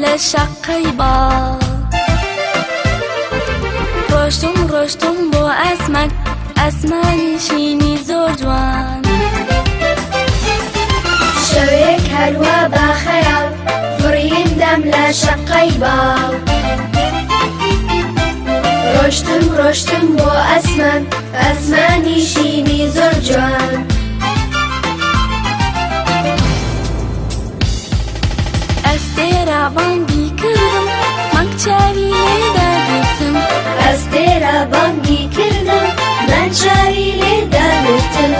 لە شەقەی باڵ ڕۆشتم بۆ ئاسمان ئاسمانی شینی زۆر جوان شەوێک هەروە بە خەیاڵ فڕیندەم لە شەقەی باڵ ڕۆشتم بۆ ئاسمان ئاسمانی شینی زۆر جوان ئەستێرە بانگی کردم مانگ چاوی لێدا گرتم ئەستێرە بانگی کردم من چاوی لێدا گرتم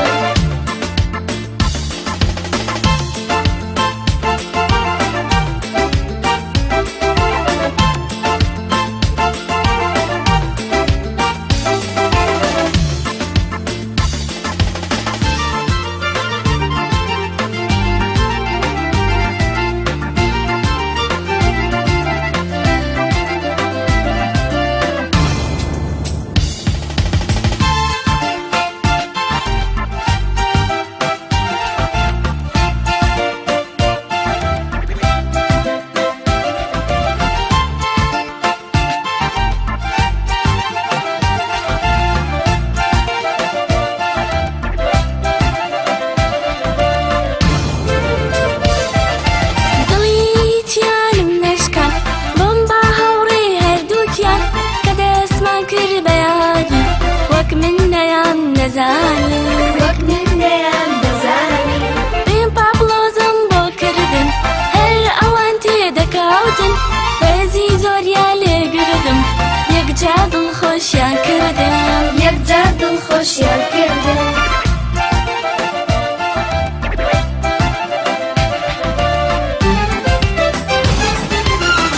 وەک من نەیان دەزانی پێم پاپلۆزم بۆ کردن هەر ئەوان تێدەکەوتن بەزی زۆریان لێگردم یەکجار دڵخۆشیان کردم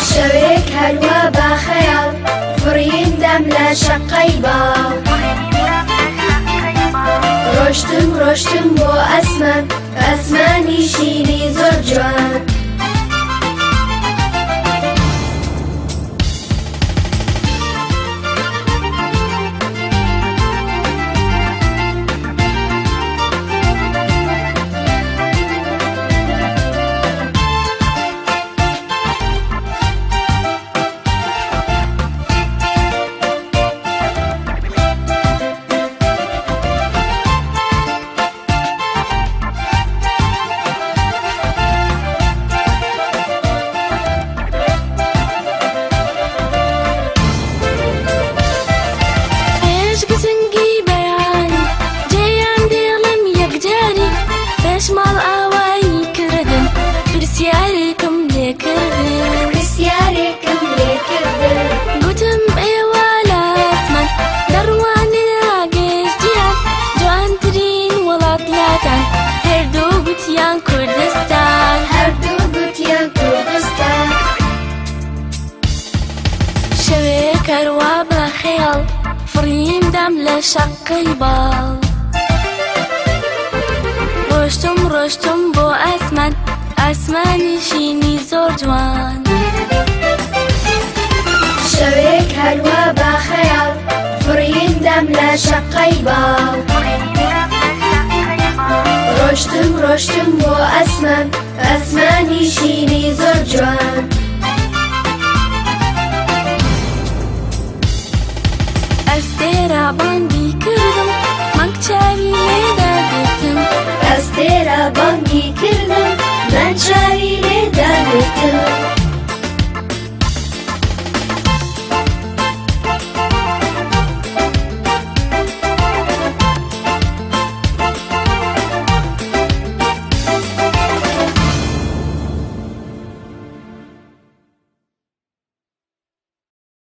شەوێک هەروە بە خەیاڵ فڕیندەم لە شەقەی باڵ ڕۆشتم بۆ ئاسمان ئاسمانی شینی زۆر جوان ماڵ ئاوایی کردن پرسیارێکم لێکردن گوتم ئێوە لە ئاسمان دەڕوانە گەشتیان جوانترین وڵاتیاتان هەردوو گوتیان کوردستان شەوێک هەروە بە خەیاڵ فڕیندەم لە شەقەی باڵ ڕۆشتم بۆ ئاسمان ئاسمانی شینی زۆر جوان شەوێک هەروە بە خەیاڵ فڕیندەم لە شەقەی باڵ ڕۆشتم بۆ ئاسمان ئاسمانی شینی زۆر